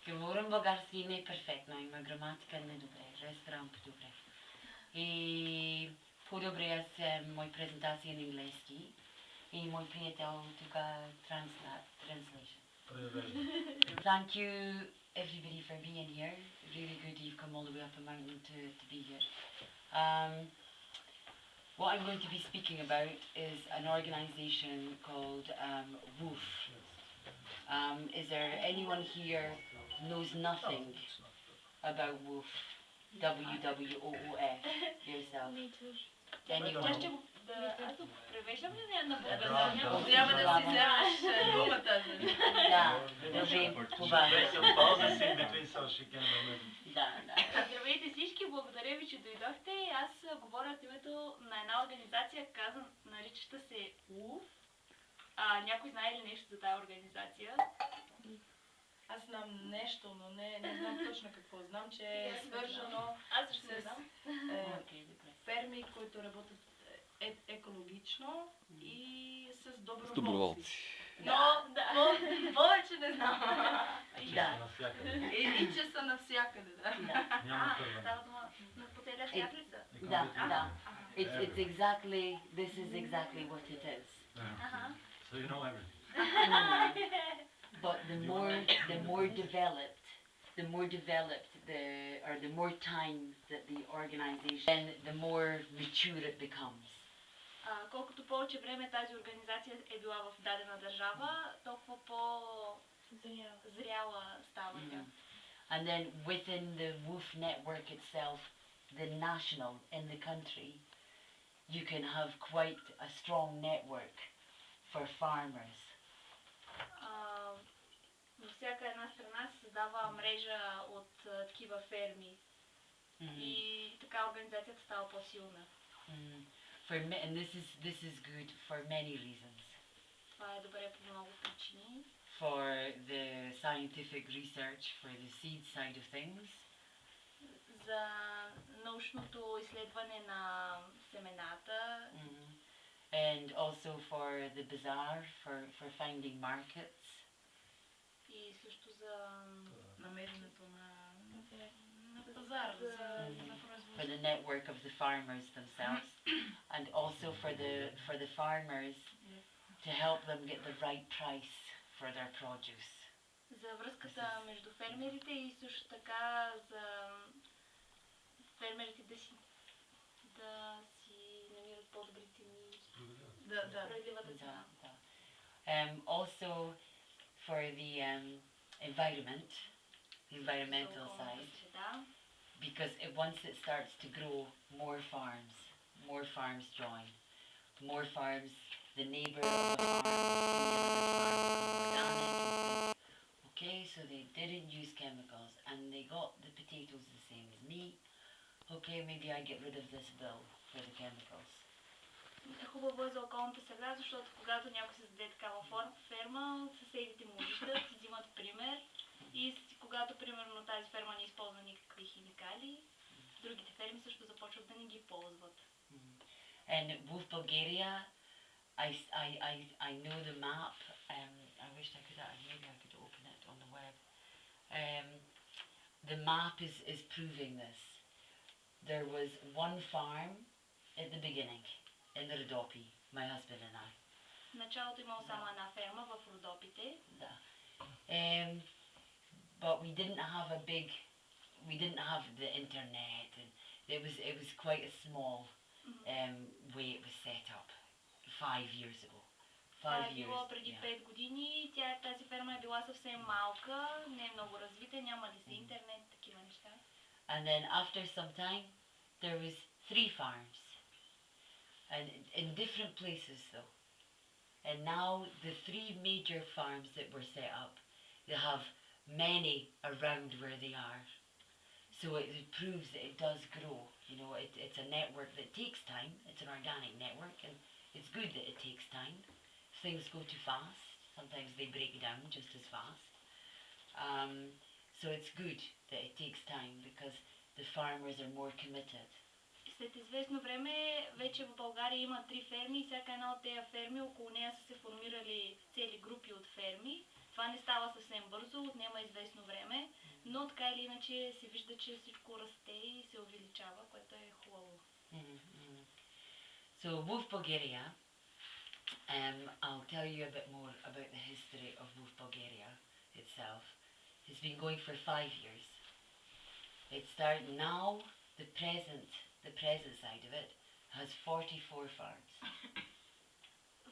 Говорим български не перфектно, има граматика не добре, разбирам по-добре. И по-добре аз мой презентация на английски и мой приятел тук translation. Thank you everybody for being here. Really good you've come all the way up a mountain to be here. What I'm going to be speaking about is an organisation called WWOOF. Is there anyone here knows nothing about WWOOF? WWOOF yourself? Me too. Anyone? Аз го превеждам ли на български? Трябва да си вземаш думата. Да, това е. Здравейте всички, благодаря ви, че дойдохте. Аз говоря от името на една организация, наричаща се WWOOF. Някой знае ли нещо за тази организация? Аз знам нещо, но не знам точно какво. Знам, че е свържено с ферми, които работят екологично и с доброволци. Но повече не знам. И че са навсякъде. Става дума по целия свят ли са? Да. It's exactly, this is exactly what it is. So you know everything. But the more developed the more time that the organization, then the more mature it becomes. Колкото повече време тази организация е била в дадена държава, толкова по-зряла става тя. And then within the WWOOF network itself, the national in the country, you can have quite a strong network for farmers. Във всяка една страна се създава мрежа от такива ферми и така организацията става по-силна. And this is good for many reasons. Това е добре по много причини. For the scientific research, for the seed side of things. За научното изследване на семената. And also for the bazaar, for finding markets. И също за намеренето на пазар. For the network of the farmers themselves, and also for the farmers to help them get the right price for their produce. За връзката между фермерите и също така за фермерите да си намират по-добри цени. Справедливата цена. Also for the environmental side, because once it starts to grow, more farms join. More farms, the neighbour of a farm, okay, so they didn't use chemicals and they got the potatoes the same as me. Okay, maybe I get rid of this bill for the chemicals. Хубаво е за околната среда, защото когато някой създаде такава ферма, съседите му виждат, взимат пример и когато примерно тази ферма не използва никакви химикали, другите ферми също започват да не ги ползват. And WWOOF Bulgaria, I know the map. I wish maybe I could open it on the web. The map is proving this. There was one farm at the beginning. In the Rodopi, my husband and I. В началото имало само една ферма в Родопите. Да. But we didn't have the internet, and it was quite a small way it was set up 5 years ago. Това е било преди 5 години. Тази ферма е била съвсем малка, не е много развита, няма ли се интернет, такива неща. And then after some time, there was 3 farms. And in different places though. And now the 3 major farms that were set up, they have many around where they are. So it proves that it does grow. You know, it's a network that takes time. It's an organic network, and it's good that it takes time. If things go too fast, sometimes they break down just as fast. So it's good that it takes time because the farmers are more committed. След известно време вече в България има 3 ферми и всяка една от тези ферми, около нея са се формирали цели групи от ферми. Това не става съвсем бързо, отнема известно време, иначе се вижда, че всичко расте и се увеличава, което е хубаво. So WWOOF Bulgaria, I'll tell you a bit more about the history of WWOOF Bulgaria itself. It's been going for 5 years. It started now, the present side of it has 44 farms.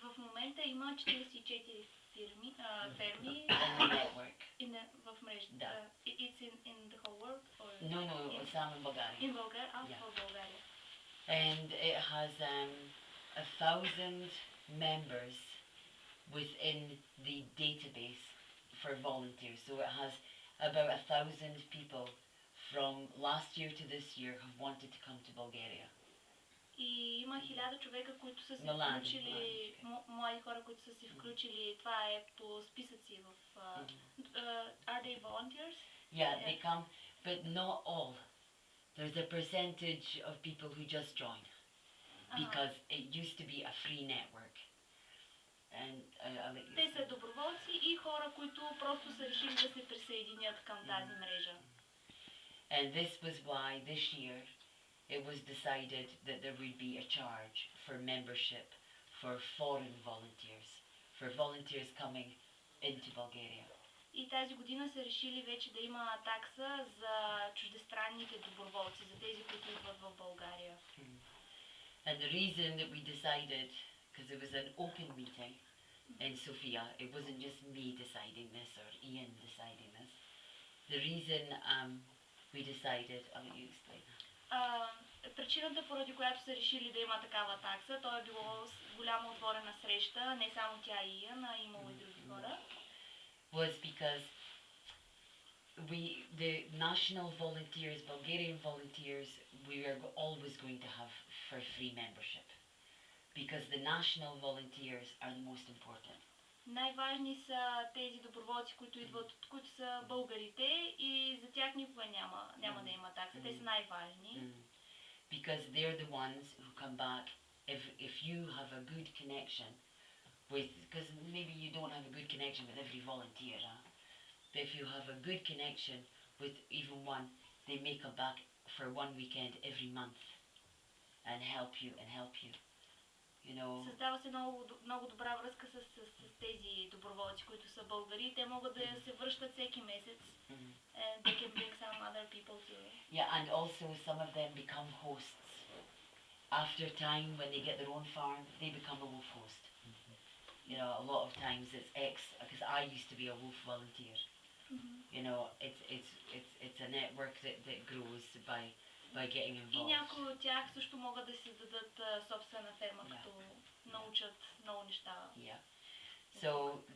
В момента има 44 ферми In the network. в мрежата. Да. It's in the whole world? Or No, some in Bulgaria. in Bulgaria? Yeah. В България. And it has 1,000 members within the database for volunteers. So it has about 1,000 people from last year to this year have wanted to come to Bulgaria. И има 1000 човека, които са се Млади, включили, млади хора, които са се включили. Това е по списъци в... Are they volunteers? Yeah, they come, but not all. There's a percentage of people who just join because it used to be a free network. And I'll let you Те са доброволци и хора, които просто са решили да се присъединят към тази мрежа. And this was why this year it was decided that there would be a charge for membership for foreign volunteers coming into Bulgaria. И тази година са решили вече да има такса за чуждестранните доброволци, за тези, които идват в България. And the reason that we decided, because it was an open meeting in Sofia, it wasn't just me deciding this or Ian deciding this. The reason we decided, I'll let you explain. Причината, поради която са решили да има такава такса, то е било голяма отворена среща, не само тя и Иан, а имало и други хора. Was because the national volunteers, Bulgarian volunteers, we are always going to have for free membership because the national volunteers are the most important. Най-важни са тези доброволци, които идват, които са българите и за тях никога няма да има такса. Те са най-важни. Because they're the ones who come back if you have a good connection with, because maybe you don't have a good connection with every volunteer, but if you have a good connection with even one, they may come back for one weekend every month and help you. You know. Създава се много добра връзка с тези доброволци, които са българи. Те могат да се връщат всеки месец. And they can bring some other people too. Yeah, and also some of them become hosts. After time, when they get their own farm, they become a WWOOF host. You know, a lot of times it's because I used to be a WWOOF volunteer. You know, it's a network that grows by getting involved. И някои от тях също могат да си създадат собствена ферма, като научат много неща. Yeah. So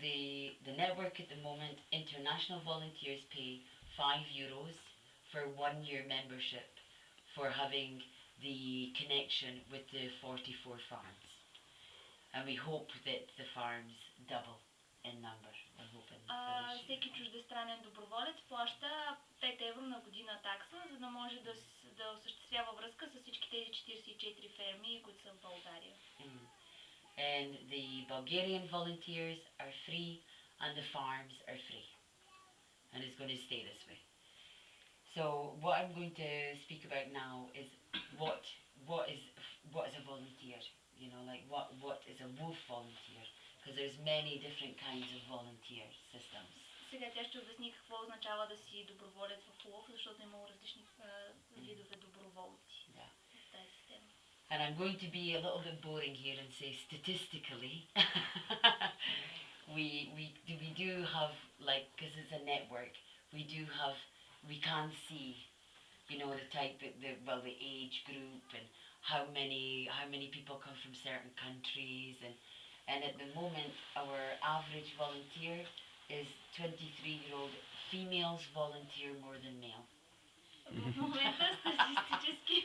the network at the moment, international volunteers pay €5 for 1 year membership for having the connection with the 44 farms. And we hope that the farms double in number. We're hoping. Всеки чуждестранен доброволец плаща 5 евро на година такса, за да може да осъществява връзка с всички тези 44 ферми, които са в България. And the Bulgarian volunteers are free and the farms are free. And it's going to stay this way. So what I'm going to speak about now is what is a volunteer? You know, like what is a WWOOF volunteer? Because there's many different kinds of volunteer systems. Сега тя ще обясни какво означава да си доброволец в WWOOF, защото има различни видове доброволци в тази система. And I'm going to be a little bit boring here and say statistically, we do have, like, because it's a network, we can see, you know, the type, the age group and how many people come from certain countries, and at the moment our average volunteer is 23-year-old. Females volunteer more than male. В момента статистически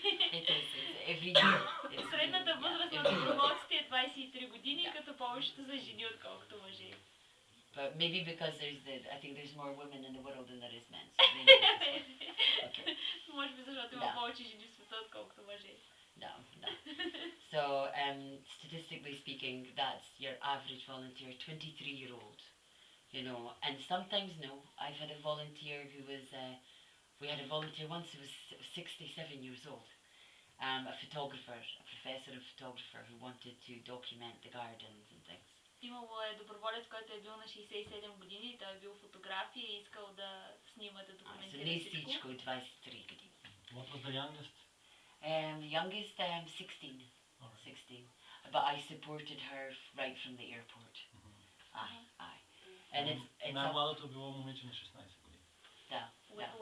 every year. Средната възраст на доброволците е 23 години, като повечето са жени, отколкото мъже. But maybe because I think there's more women in the world than there is men. Okay. Може би защото има повече жени в света, отколкото мъже. No. So, statistically speaking, that's your average volunteer, 23-year-old. You know, and sometimes no. I've had a volunteer who We had a volunteer once who was 67 years old, a photographer, a professor of photographer who wanted to document the gardens and things. Имало е доброволец, който е бил на 67 години, той е бил фотограф и е искал да снима, да So документира не всичко. всичко 23 години. What was the youngest? The youngest, 16. Alright. 16. But I supported her right from the airport. Aye, aye. And it's Най-младото било момиче на 16 години. Да, да.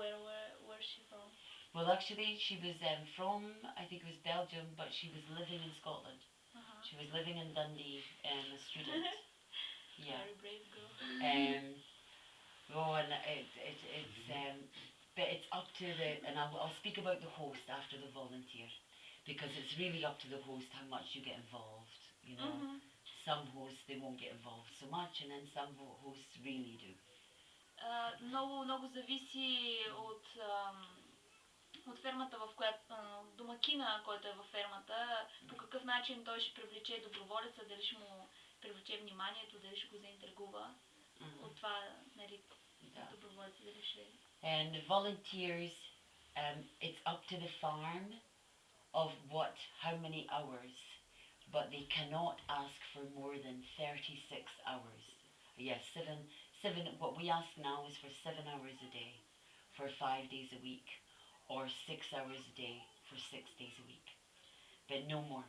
Where's she from? Well, actually, she was from, I think it was Belgium, but she was living in Scotland. She was living in Dundee, a student. Yeah. Very brave girl. And but it's up to and I'll speak about the host after the volunteer, because it's really up to the host how much you get involved, you know. Some hosts, they won't get involved so much, and then some hosts really do. Много зависи от фермата, в която домакина, който е във фермата, по какъв начин той ще привлече доброволеца, дали ще му привлече вниманието, дали ще го заинтригува. От това, нали, доброволеца дали ще... And the volunteers, it's up to the farm of how many hours, but they cannot ask for more than 36 hours. Yes, what we ask now is for 7 hours a day, for 5 days a week, or 6 hours a day, for 6 days a week. But no more.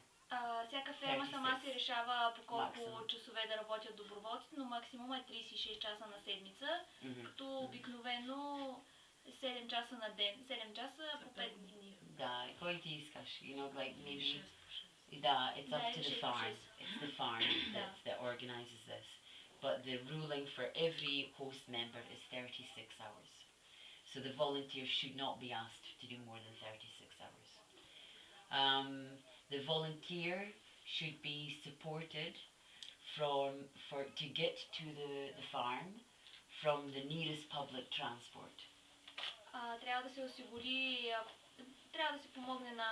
Всяка ферма сама се решава по колко Maximum. часове да работят доброволците, но максимум е 36 часа на седмица, като обикновено 7 часа на ден, 7 часа по 5 дни. Да, който искаш, you know, like maybe... Да, it's up to the farm. It's the farm that organizes this. But the ruling for every host member is 36 hours. So the volunteers should not be asked to do more than 36 hours. The volunteer should be supported to get to the farm from the nearest public transport. Трябва да се осигури, трябва да се помогне на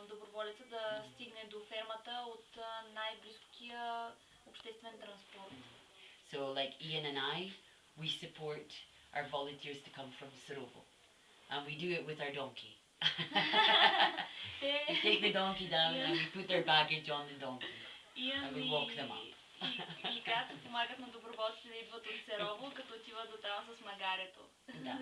доброволеца да стигне до фермата от най-близкия обществен транспорт. So like Ian and I, we support our volunteers to come from Sorovo. And we do it with our donkey. We take the donkey down and we put their baggage on the donkey. And we walk them up. И като помагат на доброволците да идват от Серово, като отиват до там с магарето. Да.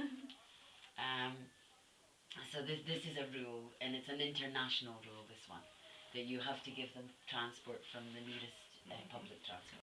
So this is a rule, and it's an international rule, this one, that you have to give them transport from the nearest public transport.